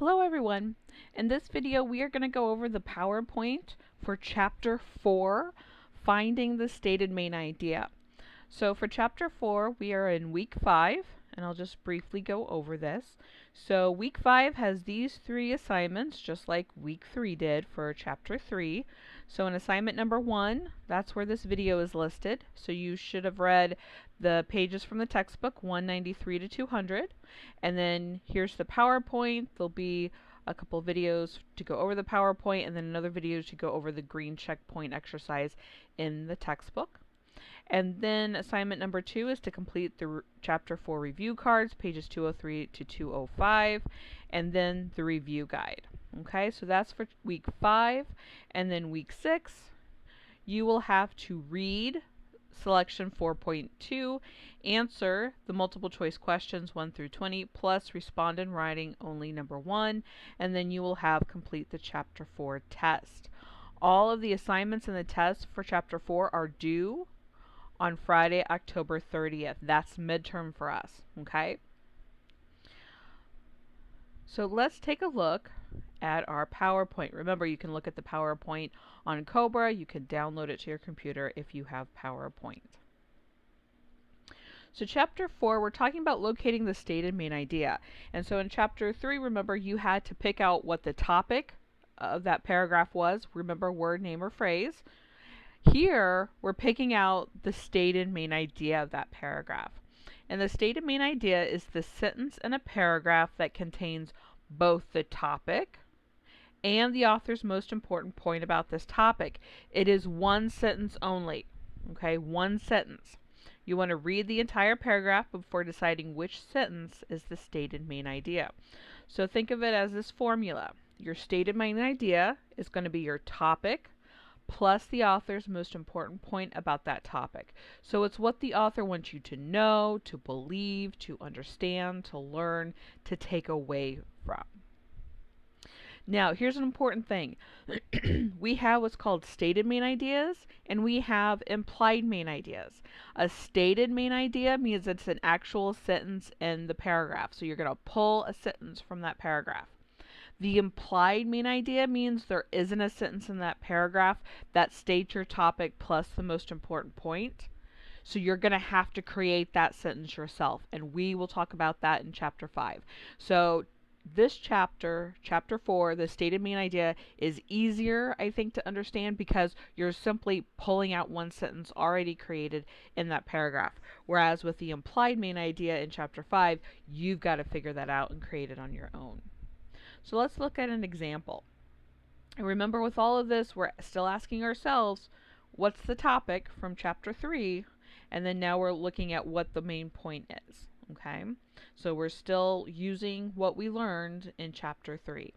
Hello everyone. In this video we are going to go over the PowerPoint for Chapter 4, Finding the Stated Main Idea. So for Chapter 4 we are in Week 5, and I'll just briefly go over this. So Week 5 has these 3 assignments just like Week 3 did for Chapter 3. So in assignment number 1, that's where this video is listed. So you should have read the pages from the textbook 193 to 200. And then here's the PowerPoint. There'll be a couple videos to go over the PowerPoint and then another video to go over the green checkpoint exercise in the textbook. And then assignment number 2 is to complete the Chapter 4 review cards, pages 203 to 205, and then the review guide. Okay, so that's for Week 5. And then Week 6, you will have to read Selection 4.2, answer the multiple choice questions 1 through 20, plus respond in writing only number 1, and then you will have complete the Chapter 4 test. All of the assignments and the tests for Chapter 4 are due on Friday, October 30th. That's midterm for us, okay? So let's take a look at our PowerPoint. Remember, you can look at the PowerPoint on Cobra. You can download it to your computer if you have PowerPoint. So Chapter 4, we're talking about locating the stated main idea. And so in Chapter 3, remember, you had to pick out what the topic of that paragraph was. Remember, word, name, or phrase. Here, we're picking out the stated main idea of that paragraph. And the stated main idea is the sentence in a paragraph that contains both the topic and the author's most important point about this topic. It is one sentence only, okay? One sentence. You want to read the entire paragraph before deciding which sentence is the stated main idea. So think of it as this formula. Your stated main idea is going to be your topic plus the author's most important point about that topic. So it's what the author wants you to know, to believe, to understand, to learn, to take away from. Now, here's an important thing. We have what's called stated main ideas, and we have implied main ideas. A stated main idea means it's an actual sentence in the paragraph. So you're going to pull a sentence from that paragraph. The implied main idea means there isn't a sentence in that paragraph that states your topic plus the most important point. So you're going to have to create that sentence yourself, and we will talk about that in Chapter 5. So this chapter, Chapter 4, the stated main idea is easier, I think, to understand because you're simply pulling out one sentence already created in that paragraph. Whereas with the implied main idea in Chapter 5, you've got to figure that out and create it on your own. So let's look at an example. And remember, with all of this, we're still asking ourselves, what's the topic from Chapter 3? And then now we're looking at what the main point is. Okay? So we're still using what we learned in Chapter 3.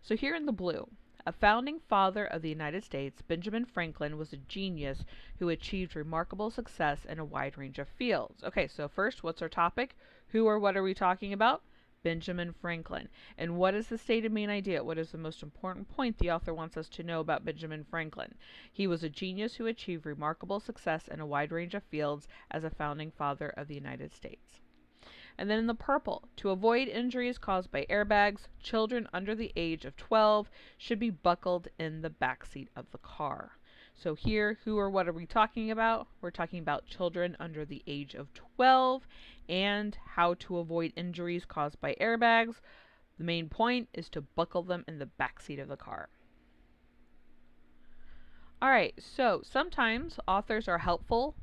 So here in the blue, a founding father of the United States, Benjamin Franklin, was a genius who achieved remarkable success in a wide range of fields. Okay, so first, what's our topic? Who or what are we talking about? Benjamin Franklin. And what is the stated main idea? What is the most important point the author wants us to know about Benjamin Franklin? He was a genius who achieved remarkable success in a wide range of fields as a founding father of the United States. And then in the purple, to avoid injuries caused by airbags, children under the age of 12 should be buckled in the backseat of the car. So here, who or what are we talking about? We're talking about children under the age of 12 and how to avoid injuries caused by airbags. The main point is to buckle them in the backseat of the car. Alright, so sometimes authors are helpful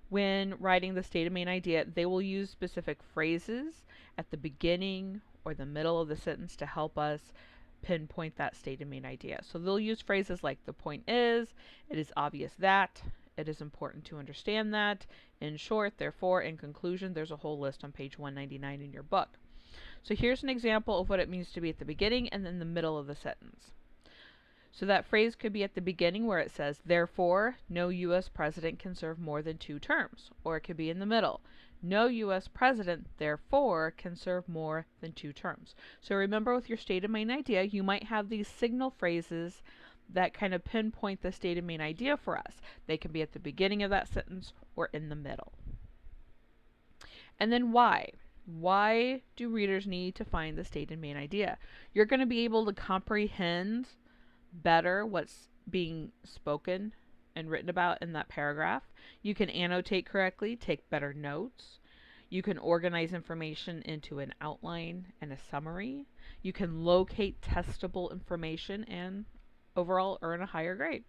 when writing the stated main idea. They will use specific phrases at the beginning or the middle of the sentence to help us pinpoint that stated main idea. So they'll use phrases like the point is, it is obvious that, it is important to understand that, in short, therefore, in conclusion. There's a whole list on page 199 in your book. So here's an example of what it means to be at the beginning and then the middle of the sentence. So that phrase could be at the beginning where it says, therefore, no U.S. president can serve more than 2 terms. Or it could be in the middle. No U.S. president, therefore, can serve more than 2 terms. So remember, with your stated main idea, you might have these signal phrases that kind of pinpoint the stated main idea for us. They can be at the beginning of that sentence or in the middle. And then why? Why do readers need to find the stated main idea? You're going to be able to comprehend better what's being spoken and written about in that paragraph. You can annotate correctly, take better notes. You can organize information into an outline and a summary. You can locate testable information and overall earn a higher grade.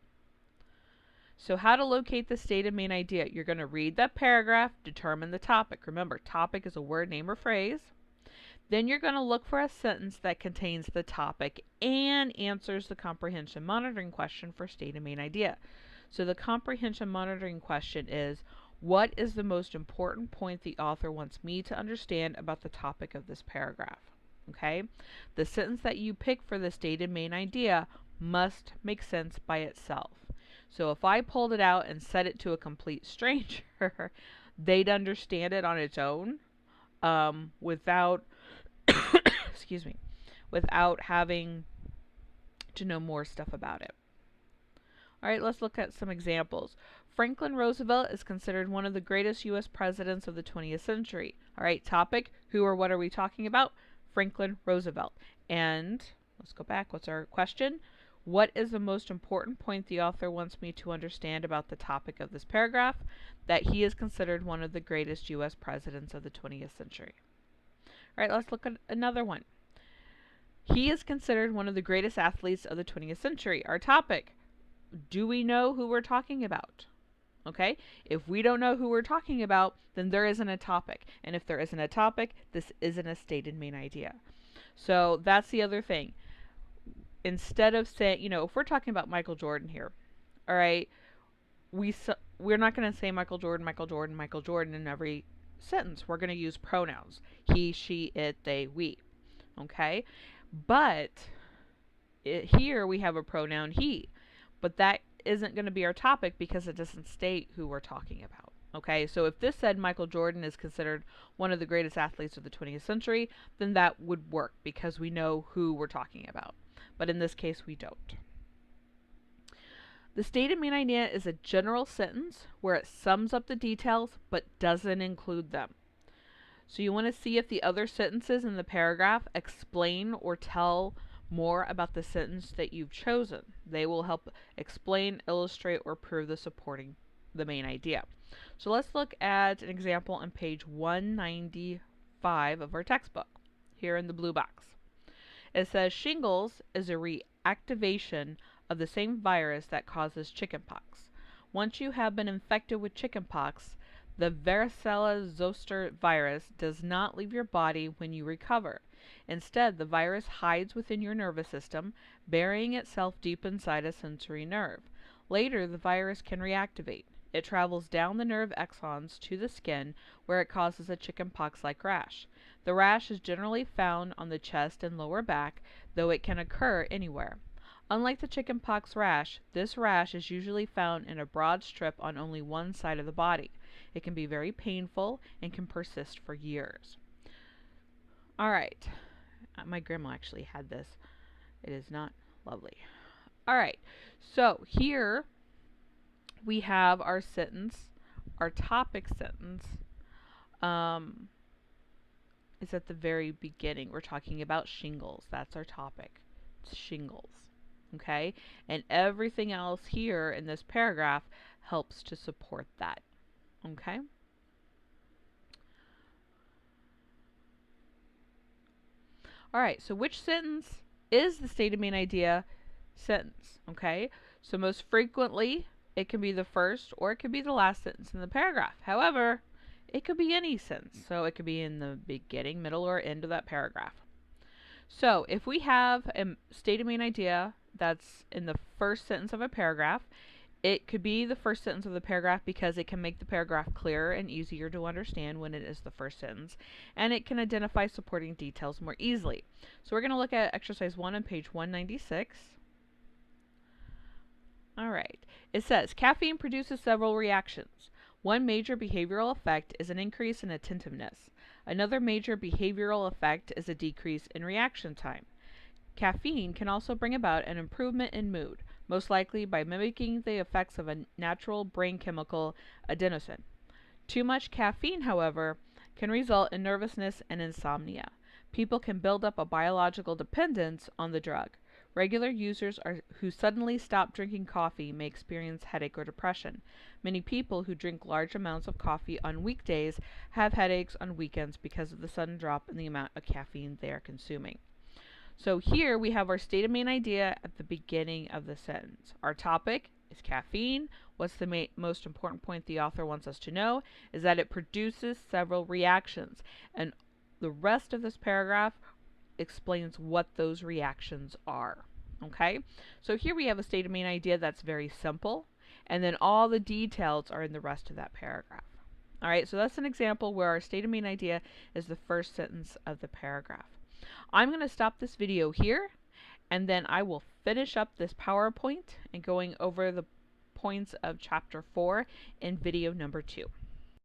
So how to locate the stated main idea. You're going to read that paragraph, determine the topic. Remember, topic is a word, name, or phrase. Then you're going to look for a sentence that contains the topic and answers the comprehension monitoring question for stated main idea. So the comprehension monitoring question is, what is the most important point the author wants me to understand about the topic of this paragraph? Okay? The sentence that you pick for the stated main idea must make sense by itself. So if I pulled it out and said it to a complete stranger, they'd understand it on its own without excuse me, without having to know more stuff about it. All right, let's look at some examples. Franklin Roosevelt is considered one of the greatest U.S. presidents of the 20th century. All right, topic, who or what are we talking about? Franklin Roosevelt. And let's go back. What's our question? What is the most important point the author wants me to understand about the topic of this paragraph? That he is considered one of the greatest U.S. presidents of the 20th century. All right, let's look at another one. He is considered one of the greatest athletes of the 20th century. Our topic, do we know who we're talking about? Okay, if we don't know who we're talking about, then there isn't a topic. And if there isn't a topic, this isn't a stated main idea. So that's the other thing. Instead of saying, if we're talking about Michael Jordan here, all right, we're not going to say Michael Jordan, Michael Jordan, Michael Jordan in every sentence. We're going to use pronouns. He, she, it, they, we. Okay? But here we have a pronoun he. But that isn't going to be our topic because it doesn't state who we're talking about. Okay? So if this said Michael Jordan is considered one of the greatest athletes of the 20th century, then that would work because we know who we're talking about. But in this case, we don't. The stated main idea is a general sentence where it sums up the details but doesn't include them. So you want to see if the other sentences in the paragraph explain or tell more about the sentence that you've chosen. They will help explain, illustrate, or prove the main idea. So let's look at an example on page 195 of our textbook, here in the blue box. It says shingles is a reactivation of the same virus that causes chickenpox. Once you have been infected with chickenpox, the varicella zoster virus does not leave your body when you recover. Instead, the virus hides within your nervous system, burying itself deep inside a sensory nerve. Later, the virus can reactivate. It travels down the nerve axons to the skin, where it causes a chickenpox-like rash. The rash is generally found on the chest and lower back, though it can occur anywhere. Unlike the chickenpox rash, this rash is usually found in a broad strip on only one side of the body. It can be very painful and can persist for years. Alright, my grandma actually had this. It is not lovely. Alright, so here we have our sentence, our topic sentence is at the very beginning. We're talking about shingles. That's our topic. It's shingles. Okay? And everything else here in this paragraph helps to support that. Okay? Alright, so which sentence is the stated main idea sentence? Okay? So most frequently, it can be the first or it could be the last sentence in the paragraph. However, it could be any sentence. So it could be in the beginning, middle, or end of that paragraph. So if we have a stated main idea that's in the first sentence of a paragraph, it could be the first sentence of the paragraph because it can make the paragraph clearer and easier to understand when it is the first sentence, and it can identify supporting details more easily. So we're going to look at exercise 1 on page 196. Alright, it says, caffeine produces several reactions. One major behavioral effect is an increase in attentiveness. Another major behavioral effect is a decrease in reaction time. Caffeine can also bring about an improvement in mood, most likely by mimicking the effects of a natural brain chemical, adenosine. Too much caffeine, however, can result in nervousness and insomnia. People can build up a biological dependence on the drug. Regular users who suddenly stop drinking coffee may experience headache or depression. Many people who drink large amounts of coffee on weekdays have headaches on weekends because of the sudden drop in the amount of caffeine they are consuming. So here we have our state of main idea at the beginning of the sentence. Our topic is caffeine. What's the most important point the author wants us to know is that it produces several reactions, and the rest of this paragraph explains what those reactions are. Okay, so here we have a state of main idea that's very simple, and then all the details are in the rest of that paragraph. All right, so that's an example where our state of main idea is the first sentence of the paragraph. I'm going to stop this video here, and then I will finish up this PowerPoint and going over the points of chapter 4 in video number 2.